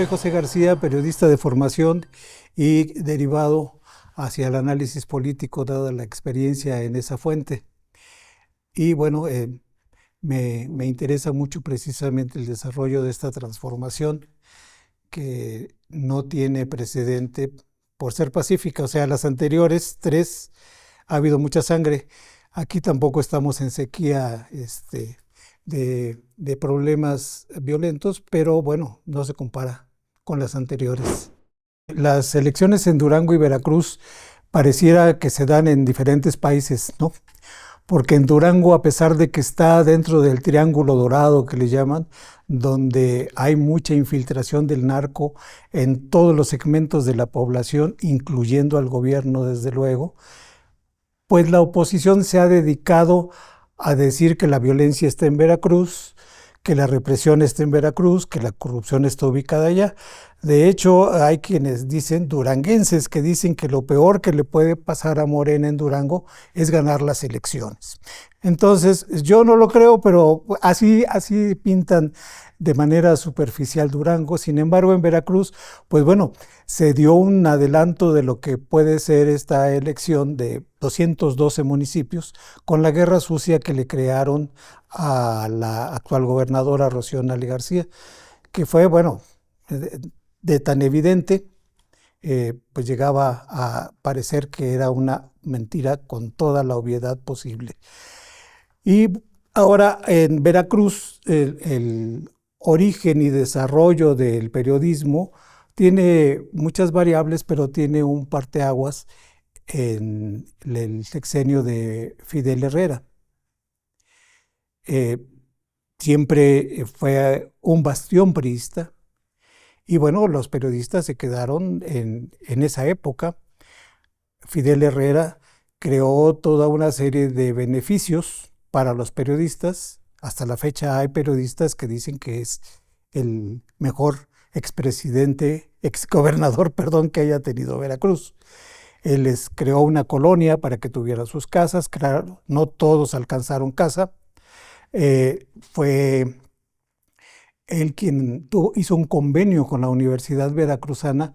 soy José García, periodista de formación y derivado hacia el análisis político, dada la experiencia en esa fuente. Y bueno, me interesa mucho precisamente el desarrollo de esta transformación que no tiene precedente por ser pacífica. O sea, las anteriores tres ha habido mucha sangre. Aquí tampoco estamos en sequía de problemas violentos, pero bueno, no se compara con las anteriores. Las elecciones en Durango y Veracruz pareciera que se dan en diferentes países, ¿no? Porque en Durango, a pesar de que está dentro del Triángulo Dorado que le llaman, donde hay mucha infiltración del narco en todos los segmentos de la población, incluyendo al gobierno, desde luego, pues la oposición se ha dedicado a decir que la violencia está en Veracruz, que la represión está en Veracruz, que la corrupción está ubicada allá. De hecho, hay quienes dicen, duranguenses, que dicen que lo peor que le puede pasar a Morena en Durango es ganar las elecciones. Entonces, yo no lo creo, pero así pintan de manera superficial Durango. Sin embargo, en Veracruz, pues bueno, se dio un adelanto de lo que puede ser esta elección de 212 municipios con la guerra sucia que le crearon a la actual gobernadora Rocío Nale García, que fue, bueno, de tan evidente, pues llegaba a parecer que era una mentira con toda la obviedad posible. Y ahora en Veracruz, el origen y desarrollo del periodismo tiene muchas variables, pero tiene un parteaguas en el sexenio de Fidel Herrera. Siempre fue un bastión priista y bueno, los periodistas se quedaron en esa época. Fidel Herrera creó toda una serie de beneficios para los periodistas. Hasta la fecha hay periodistas que dicen que es el mejor exgobernador, perdón, que haya tenido Veracruz. Él les creó una colonia para que tuvieran sus casas. Claro, no todos alcanzaron casa. Fue él quien hizo un convenio con la Universidad Veracruzana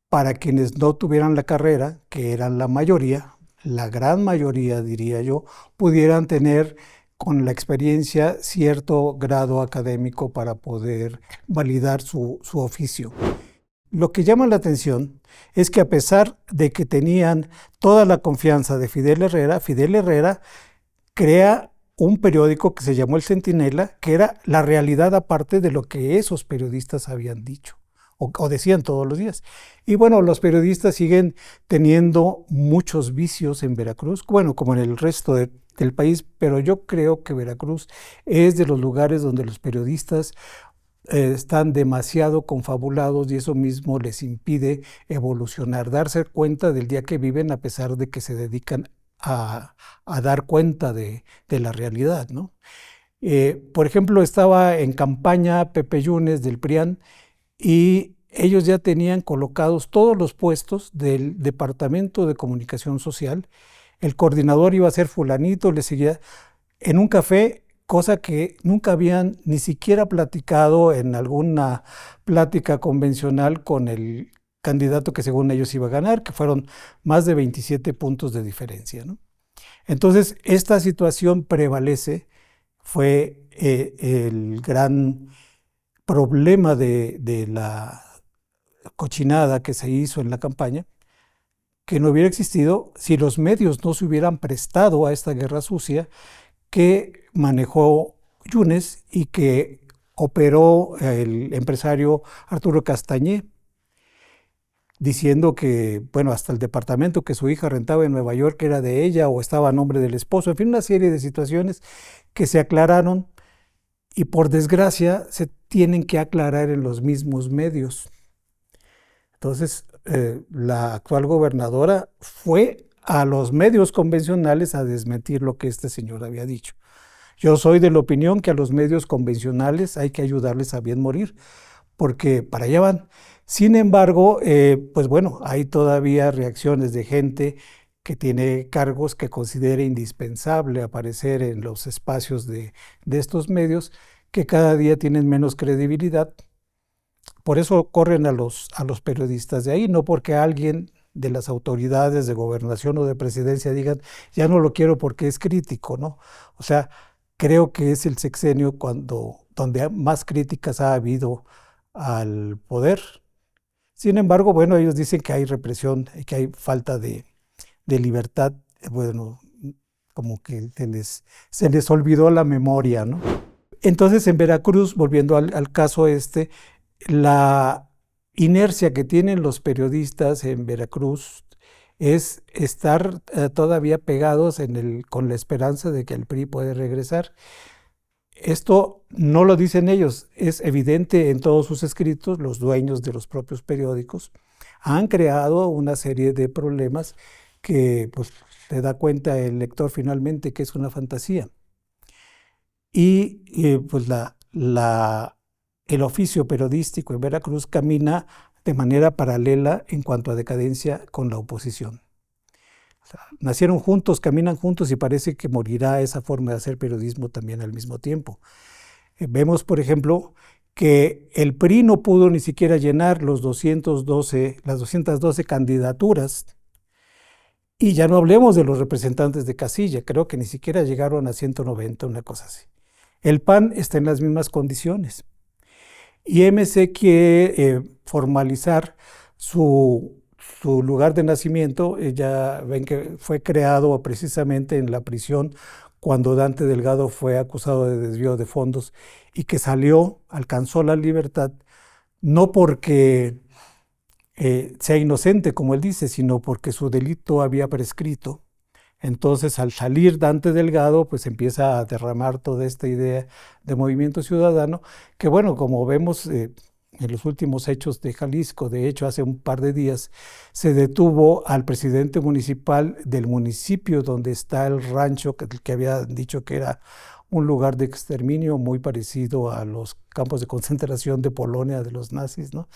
para quienes no tuvieran la carrera, que eran la mayoría, la gran mayoría diría yo, pudieran tener con la experiencia cierto grado académico para poder validar su oficio. Lo que llama la atención es que a pesar de que tenían toda la confianza de Fidel Herrera crea un periódico que se llamó El Centinela, que era la realidad aparte de lo que esos periodistas habían dicho o decían todos los días. Y bueno, los periodistas siguen teniendo muchos vicios en Veracruz, bueno, como en el resto del país, pero yo creo que Veracruz es de los lugares donde los periodistas están demasiado confabulados y eso mismo les impide evolucionar, darse cuenta del día que viven a pesar de que se dedican a dar cuenta de la realidad, ¿no? Por ejemplo, estaba en campaña Pepe Yunes del PRIAN y ellos ya tenían colocados todos los puestos del Departamento de Comunicación Social. El coordinador iba a ser fulanito, le seguía en un café, cosa que nunca habían ni siquiera platicado en alguna plática convencional con el candidato que según ellos iba a ganar, que fueron más de 27 puntos de diferencia, ¿no? Entonces, esta situación prevalece, fue el gran problema de la cochinada que se hizo en la campaña, que no hubiera existido si los medios no se hubieran prestado a esta guerra sucia que manejó Yunes y que operó el empresario Arturo Castañé, diciendo que, bueno, hasta el departamento que su hija rentaba en Nueva York era de ella o estaba a nombre del esposo, en fin, una serie de situaciones que se aclararon y por desgracia se tienen que aclarar en los mismos medios. Entonces, la actual gobernadora fue a los medios convencionales a desmentir lo que este señor había dicho. Yo soy de la opinión que a los medios convencionales hay que ayudarles a bien morir, porque para allá van. Sin embargo, pues bueno, hay todavía reacciones de gente que tiene cargos que considera indispensable aparecer en los espacios de estos medios, que cada día tienen menos credibilidad, Por eso corren a los periodistas de ahí, no porque alguien de las autoridades de gobernación o de presidencia digan, ya no lo quiero porque es crítico, ¿no? O sea, creo que es el sexenio donde más críticas ha habido al poder. Sin embargo, bueno, ellos dicen que hay represión y que hay falta de libertad. Bueno, como que se les olvidó la memoria, ¿no? Entonces, en Veracruz, volviendo al caso este, la inercia que tienen los periodistas en Veracruz es estar todavía pegados con la esperanza de que el PRI puede regresar. Esto no lo dicen ellos, es evidente en todos sus escritos. Los dueños de los propios periódicos han creado una serie de problemas que pues, se da cuenta el lector finalmente que es una fantasía. Y pues el oficio periodístico en Veracruz camina de manera paralela en cuanto a decadencia con la oposición. O sea, nacieron juntos, caminan juntos y parece que morirá esa forma de hacer periodismo también al mismo tiempo. Vemos, por ejemplo, que el PRI no pudo ni siquiera llenar las 212 candidaturas. Y ya no hablemos de los representantes de casilla, creo que ni siquiera llegaron a 190, una cosa así. El PAN está en las mismas condiciones. Y MC quiere formalizar su lugar de nacimiento. Ya ven que fue creado precisamente en la prisión cuando Dante Delgado fue acusado de desvío de fondos y que alcanzó la libertad, no porque sea inocente, como él dice, sino porque su delito había prescrito. Entonces, al salir Dante Delgado, pues empieza a derramar toda esta idea de movimiento ciudadano, que bueno, como vemos en los últimos hechos de Jalisco, de hecho, hace un par de días, se detuvo al presidente municipal del municipio donde está el rancho, que había dicho que era un lugar de exterminio muy parecido a los campos de concentración de Polonia de los nazis, ¿no?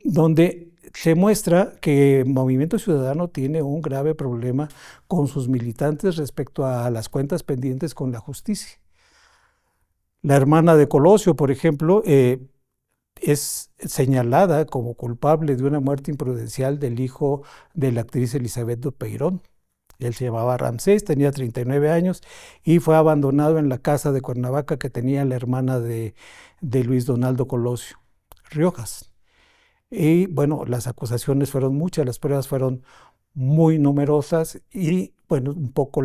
Donde se muestra que Movimiento Ciudadano tiene un grave problema con sus militantes respecto a las cuentas pendientes con la justicia. La hermana de Colosio, por ejemplo, es señalada como culpable de una muerte imprudencial del hijo de la actriz Elizabeth Dupeirón. Él se llamaba Ramsés, tenía 39 años y fue abandonado en la casa de Cuernavaca que tenía la hermana de Luis Donaldo Colosio, Riojas. Y bueno, las acusaciones fueron muchas, las pruebas fueron muy numerosas y bueno, un poco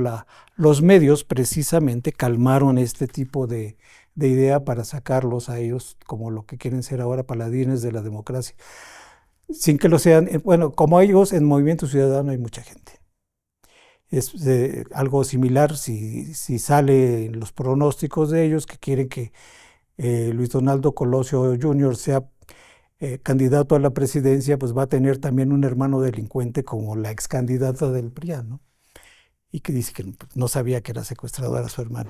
los medios precisamente calmaron este tipo de idea para sacarlos a ellos como lo que quieren ser ahora paladines de la democracia. Sin que lo sean, bueno, como ellos en Movimiento Ciudadano hay mucha gente. Es algo similar si sale en los pronósticos de ellos que quieren que Luis Donaldo Colosio Jr. sea candidato a la presidencia, pues va a tener también un hermano delincuente como la ex candidata del PRIAN, ¿no? Y que dice que no sabía que era secuestradora su hermano.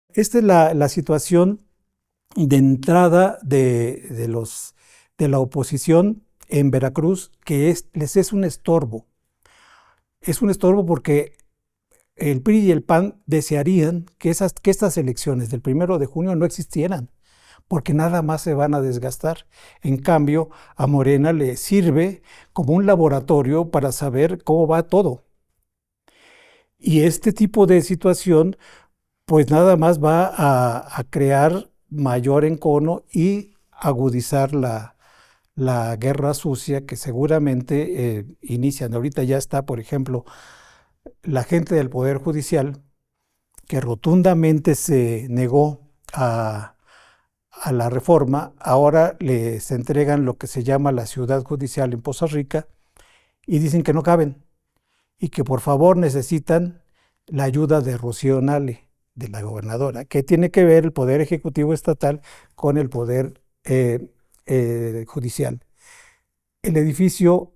Esta es la situación de entrada de la oposición en Veracruz, que les es un estorbo. Es un estorbo porque el PRI y el PAN desearían que estas elecciones del 1 de junio no existieran, porque nada más se van a desgastar. En cambio, a Morena le sirve como un laboratorio para saber cómo va todo. Y este tipo de situación, pues nada más va a crear mayor encono y agudizar la guerra sucia que seguramente inician. Ahorita ya está, por ejemplo, la gente del Poder Judicial, que rotundamente se negó a la reforma, ahora les entregan lo que se llama la ciudad judicial en Poza Rica y dicen que no caben y que por favor necesitan la ayuda de Rocío Nale, de la gobernadora, que tiene que ver el Poder Ejecutivo Estatal con el Poder Judicial. El edificio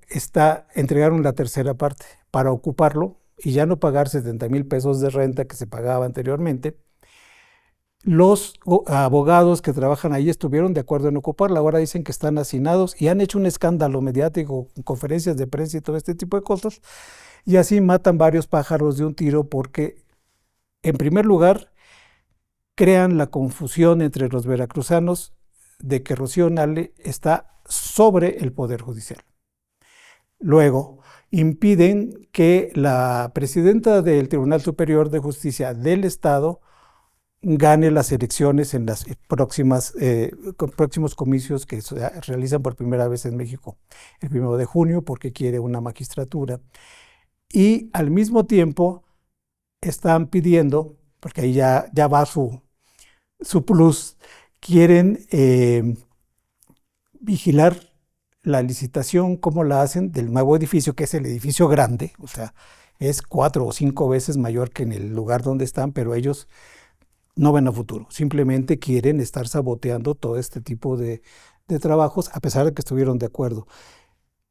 entregaron la tercera parte para ocuparlo y ya no pagar 70,000 pesos de renta que se pagaba anteriormente. Los abogados que trabajan ahí estuvieron de acuerdo en ocuparla, ahora dicen que están hacinados y han hecho un escándalo mediático, conferencias de prensa y todo este tipo de cosas, y así matan varios pájaros de un tiro porque, en primer lugar, crean la confusión entre los veracruzanos de que Rocío Nale está sobre el Poder Judicial. Luego, impiden que la presidenta del Tribunal Superior de Justicia del Estado gane las elecciones en las próximos comicios que se realizan por primera vez en México, el 1 de junio, porque quiere una magistratura. Y al mismo tiempo están pidiendo, porque ahí ya va su plus, quieren vigilar la licitación, cómo la hacen, del nuevo edificio, que es el edificio grande, o sea, es 4 o 5 veces mayor que en el lugar donde están, pero ellos no ven a futuro, simplemente quieren estar saboteando todo este tipo de trabajos, a pesar de que estuvieron de acuerdo.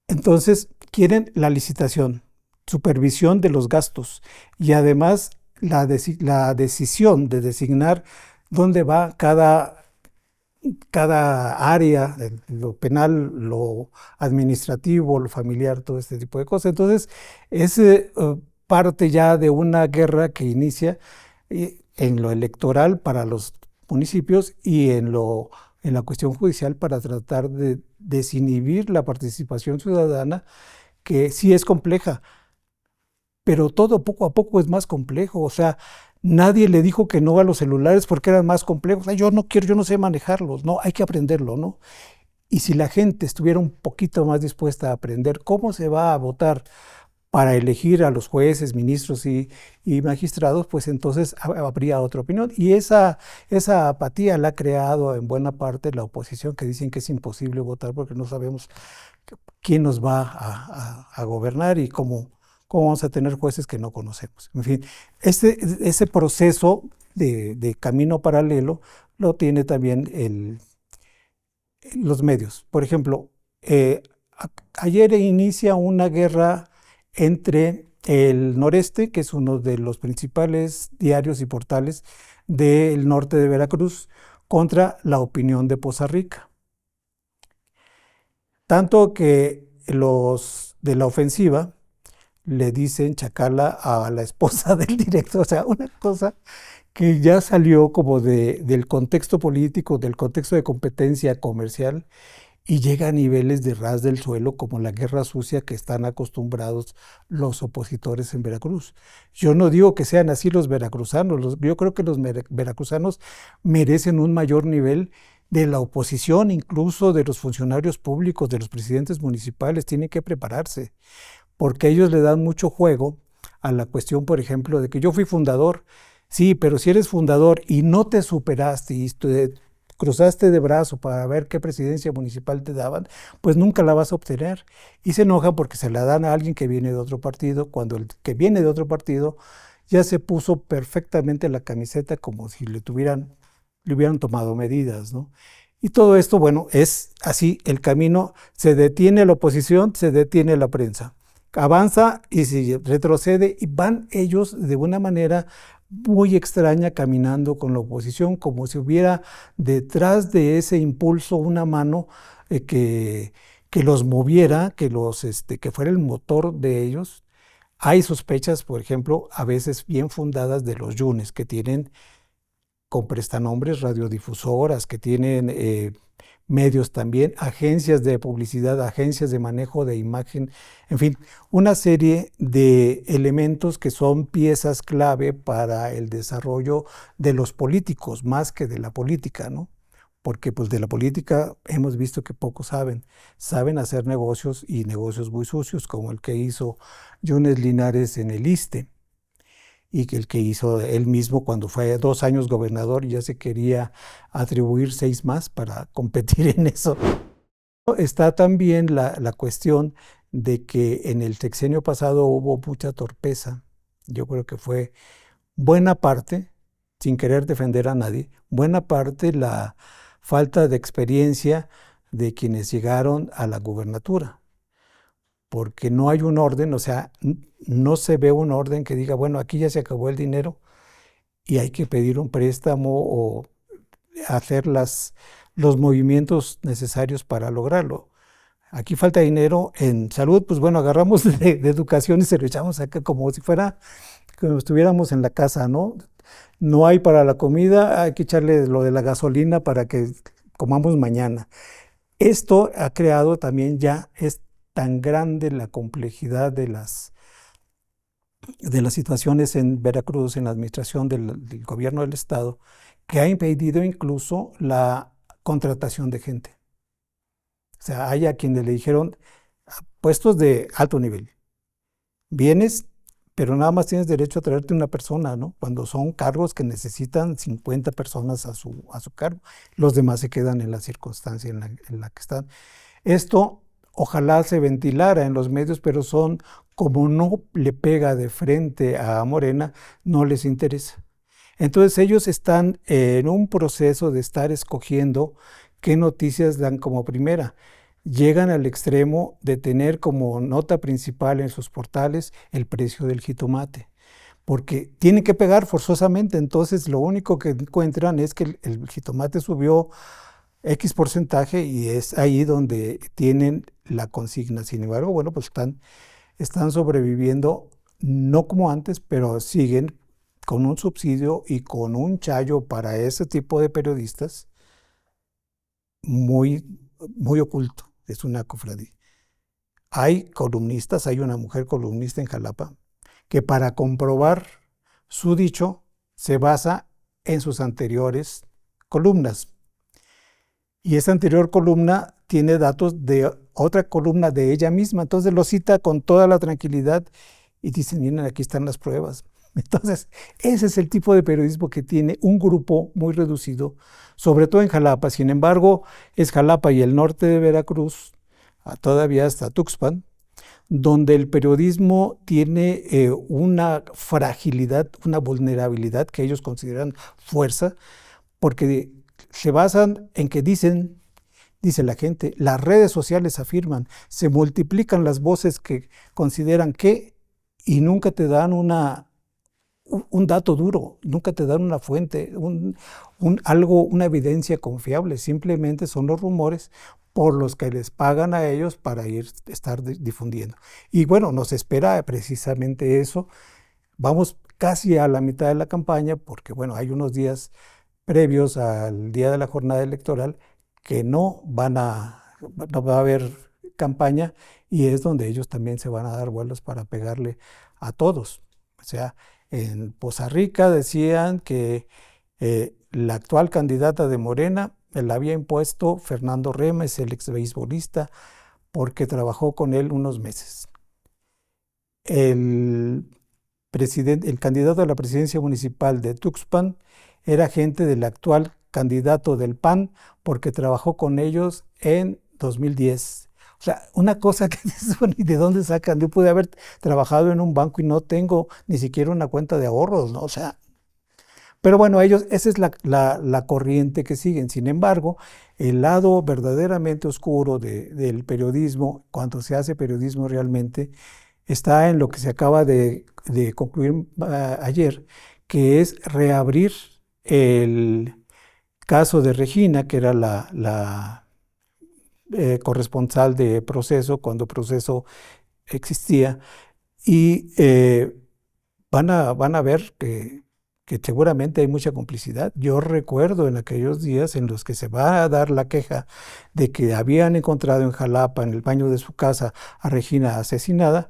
Entonces, quieren la licitación, supervisión de los gastos y además la decisión de designar dónde va cada área, lo penal, lo administrativo, lo familiar, todo este tipo de cosas. Entonces, es parte ya de una guerra que inicia en lo electoral para los municipios y en la cuestión judicial para tratar de desinhibir la participación ciudadana, que sí es compleja, pero todo poco a poco es más complejo. O sea, nadie le dijo que no a los celulares porque eran más complejos. Yo no quiero, yo no sé manejarlos. No, hay que aprenderlo, ¿no? Y si la gente estuviera un poquito más dispuesta a aprender cómo se va a votar para elegir a los jueces, ministros y magistrados, pues entonces habría otra opinión. Y esa apatía la ha creado en buena parte la oposición, que dicen que es imposible votar porque no sabemos quién nos va a gobernar y cómo vamos a tener jueces que no conocemos. En fin, ese proceso de camino paralelo lo tiene también los medios. Por ejemplo, ayer inicia una guerra entre el Noreste, que es uno de los principales diarios y portales del norte de Veracruz, contra La Opinión de Poza Rica. Tanto que los de La Ofensiva le dicen chacala a la esposa del director, o sea, una cosa que ya salió como del contexto político, del contexto de competencia comercial, y llega a niveles de ras del suelo como la guerra sucia que están acostumbrados los opositores en Veracruz. Yo no digo que sean así los veracruzanos, yo creo que los veracruzanos merecen un mayor nivel de la oposición, incluso de los funcionarios públicos, de los presidentes municipales, tienen que prepararse, porque ellos le dan mucho juego a la cuestión, por ejemplo, de que yo fui fundador. Sí, pero si eres fundador y no te superaste y cruzaste de brazo para ver qué presidencia municipal te daban, pues nunca la vas a obtener. Y se enoja porque se la dan a alguien que viene de otro partido, cuando el que viene de otro partido ya se puso perfectamente la camiseta como si le hubieran tomado medidas, ¿no? Y todo esto, bueno, es así el camino, se detiene la oposición, se detiene la prensa, avanza y se retrocede y van ellos de una manera muy extraña caminando con la oposición, como si hubiera detrás de ese impulso una mano que los moviera, que fuera el motor de ellos. Hay sospechas, por ejemplo, a veces bien fundadas de los yunes, que tienen con prestanombres radiodifusoras, que tienen medios también, agencias de publicidad, agencias de manejo de imagen, en fin, una serie de elementos que son piezas clave para el desarrollo de los políticos, más que de la política, ¿no? Porque pues de la política hemos visto que pocos saben hacer negocios y negocios muy sucios, como el que hizo Yunes Linares en el ISSSTE, y que el que hizo él mismo cuando fue 2 años gobernador y ya se quería atribuir 6 más para competir en eso. Está también la cuestión de que en el sexenio pasado hubo mucha torpeza. Yo creo que fue buena parte, sin querer defender a nadie, buena parte la falta de experiencia de quienes llegaron a la gubernatura, porque no hay un orden, o sea, no se ve un orden que diga, bueno, aquí ya se acabó el dinero y hay que pedir un préstamo o hacer los movimientos necesarios para lograrlo. Aquí falta dinero en salud, pues bueno, agarramos de educación y se lo echamos acá como si estuviéramos en la casa, ¿no? No hay para la comida, hay que echarle lo de la gasolina para que comamos mañana. Esto ha creado también, ya es tan grande la complejidad de las situaciones en Veracruz, en la administración del gobierno del estado, que ha impedido incluso la contratación de gente. O sea, hay a quienes le dijeron puestos de alto nivel. Vienes, pero nada más tienes derecho a traerte una persona, ¿no? Cuando son cargos que necesitan 50 personas a su cargo. Los demás se quedan en la circunstancia en la que están. Esto ojalá se ventilara en los medios, pero como no le pega de frente a Morena, no les interesa. Entonces ellos están en un proceso de estar escogiendo qué noticias dan como primera. Llegan al extremo de tener como nota principal en sus portales el precio del jitomate, porque tienen que pegar forzosamente. Entonces lo único que encuentran es que el jitomate subió X porcentaje y es ahí donde tienen la consigna. Sin embargo, bueno, pues están sobreviviendo, no como antes, pero siguen con un subsidio y con un chayo para ese tipo de periodistas muy, muy oculto. Es una cofradía. Hay columnistas, hay una mujer columnista en Jalapa que para comprobar su dicho se basa en sus anteriores columnas. Y esa anterior columna tiene datos de otra columna de ella misma, entonces lo cita con toda la tranquilidad y dicen, miren, aquí están las pruebas. Entonces, ese es el tipo de periodismo que tiene un grupo muy reducido, sobre todo en Jalapa. Sin embargo, es Jalapa y el norte de Veracruz, todavía hasta Tuxpan, donde el periodismo tiene una fragilidad, una vulnerabilidad que ellos consideran fuerza, porque se basan en que dice la gente, las redes sociales afirman, se multiplican las voces que consideran que, y nunca te dan un dato duro, nunca te dan una fuente, una evidencia confiable, simplemente son los rumores por los que les pagan a ellos para estar difundiendo. Y bueno, nos espera precisamente eso. Vamos casi a la mitad de la campaña, porque bueno, hay unos días previos al día de la jornada electoral que no va a haber campaña, y es donde ellos también se van a dar vuelos para pegarle a todos. O sea, en Poza Rica decían que la actual candidata de Morena la había impuesto Fernando Remes, el exbeisbolista, porque trabajó con él unos meses. El candidato a la presidencia municipal de Tuxpan era gente del actual candidato del PAN, porque trabajó con ellos en 2010. O sea, una cosa que ¿y de dónde sacan? Yo pude haber trabajado en un banco y no tengo ni siquiera una cuenta de ahorros, ¿no? O sea, pero bueno, esa es la corriente que siguen. Sin embargo, el lado verdaderamente oscuro del periodismo, cuando se hace periodismo realmente, está en lo que se acaba de concluir ayer, que es reabrir el caso de Regina, que era la corresponsal de Proceso, cuando Proceso existía, y van a ver que seguramente hay mucha complicidad. Yo recuerdo en aquellos días en los que se va a dar la queja de que habían encontrado en Jalapa, en el baño de su casa, a Regina asesinada,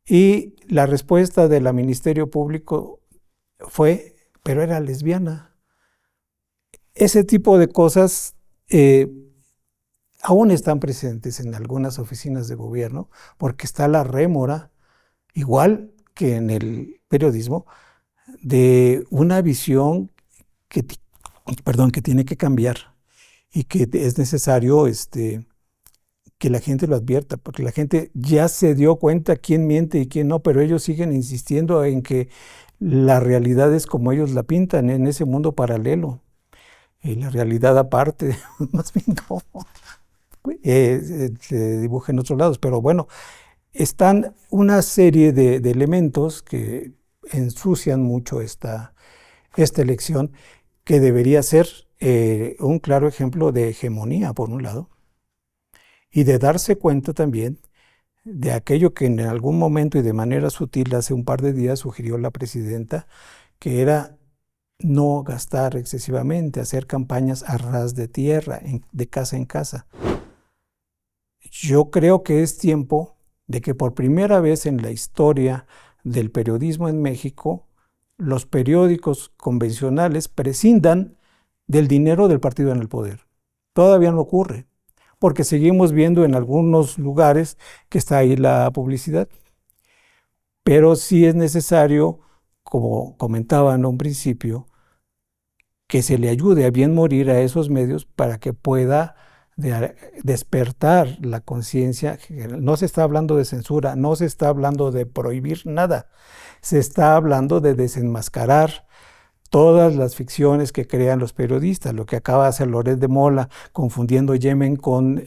y la respuesta del Ministerio Público fue, pero era lesbiana. Ese tipo de cosas aún están presentes en algunas oficinas de gobierno, porque está la rémora, igual que en el periodismo, de una visión que, que tiene que cambiar y que es necesario que la gente lo advierta, porque la gente ya se dio cuenta quién miente y quién no, pero ellos siguen insistiendo en que la realidad es como ellos la pintan, en ese mundo paralelo. Y la realidad aparte, más bien no, se dibuja en otros lados. Pero bueno, están una serie de elementos que ensucian mucho esta elección, que debería ser un claro ejemplo de hegemonía, por un lado, y de darse cuenta también de aquello que en algún momento y de manera sutil hace un par de días sugirió la presidenta, que era no gastar excesivamente, hacer campañas a ras de tierra, de casa en casa. Yo creo que es tiempo de que por primera vez en la historia del periodismo en México, los periódicos convencionales prescindan del dinero del partido en el poder. Todavía no ocurre, porque seguimos viendo en algunos lugares que está ahí la publicidad. Pero sí es necesario, como comentaba en un principio, que se le ayude a bien morir a esos medios para que pueda despertar la conciencia. No se está hablando de censura, no se está hablando de prohibir nada, se está hablando de desenmascarar todas las ficciones que crean los periodistas. Lo que acaba de hacer Loret de Mola, confundiendo Yemen con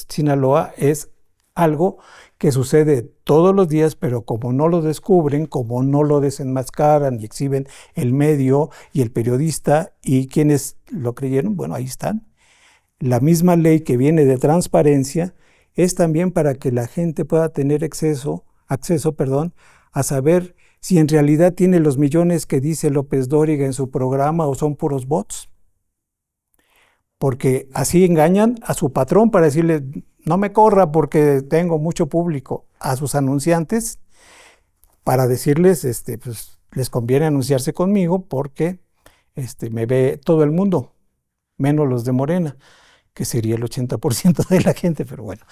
Sinaloa, es algo que sucede todos los días, pero como no lo descubren, como no lo desenmascaran y exhiben el medio y el periodista y quienes lo creyeron, bueno, ahí están. La misma ley que viene de transparencia es también para que la gente pueda tener acceso, a saber si en realidad tiene los millones que dice López Dóriga en su programa o son puros bots. Porque así engañan a su patrón para decirle, no me corra porque tengo mucho público, a sus anunciantes para decirles, pues les conviene anunciarse conmigo porque me ve todo el mundo, menos los de Morena, que sería el 80% de la gente, pero bueno.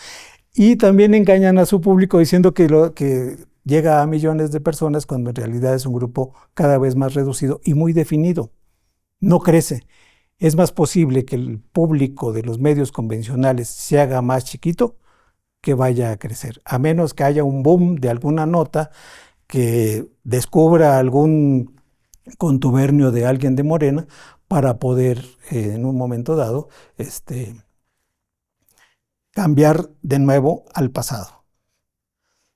Y también engañan a su público diciendo que llega a millones de personas cuando en realidad es un grupo cada vez más reducido y muy definido. No crece. Es más posible que el público de los medios convencionales se haga más chiquito que vaya a crecer, a menos que haya un boom de alguna nota que descubra algún contubernio de alguien de Morena para poder en un momento dado cambiar de nuevo al pasado.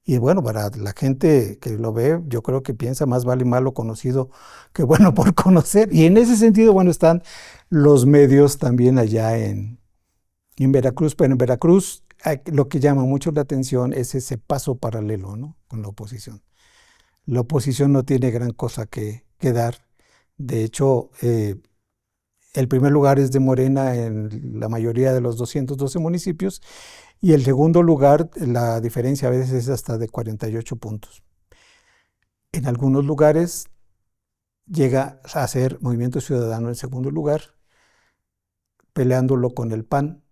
Y bueno, para la gente que lo ve, yo creo que piensa más vale malo conocido que bueno por conocer. Y en ese sentido, bueno, están los medios también allá en Veracruz. Pero en Veracruz lo que llama mucho la atención es ese paso paralelo, ¿no?, con la oposición. La oposición no tiene gran cosa que dar. De hecho, el primer lugar es de Morena en la mayoría de los 212 municipios. Y el segundo lugar, la diferencia a veces es hasta de 48 puntos. En algunos lugares llega a ser Movimiento Ciudadano en segundo lugar, peleándolo con el PAN.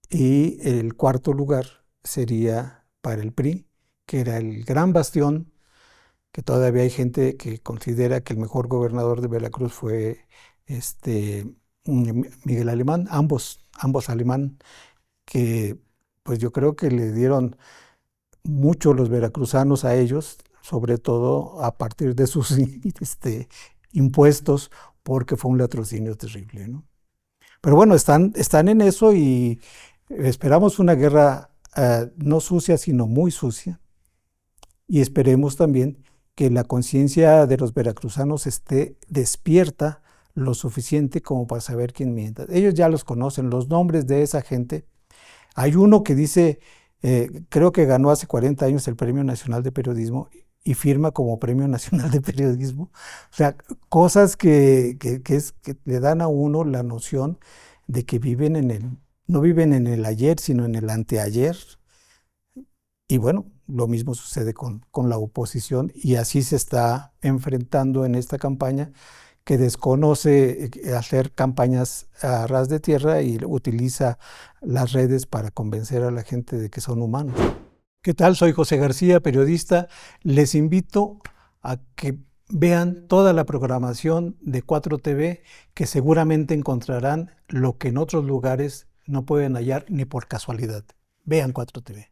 Y el cuarto lugar sería para el PRI, que era el gran bastión, que todavía hay gente que considera que el mejor gobernador de Veracruz fue Miguel Alemán, ambos Alemán, que pues yo creo que le dieron mucho los veracruzanos a ellos, sobre todo a partir de sus impuestos, porque fue un latrocinio terrible, ¿no? Pero bueno, están en eso y esperamos una guerra no sucia, sino muy sucia. Y esperemos también que la conciencia de los veracruzanos esté despierta lo suficiente como para saber quién miente. Ellos ya los conocen, los nombres de esa gente. Hay uno que dice, creo que ganó hace 40 años el Premio Nacional de Periodismo y firma como Premio Nacional de Periodismo. O sea, cosas que le dan a uno la noción de que no viven en el ayer, sino en el anteayer. Y bueno, lo mismo sucede con la oposición y así se está enfrentando en esta campaña, que desconoce hacer campañas a ras de tierra y utiliza las redes para convencer a la gente de que son humanos. ¿Qué tal? Soy José García, periodista. Les invito a que vean toda la programación de 4TV, que seguramente encontrarán lo que en otros lugares no pueden hallar ni por casualidad. Vean 4TV.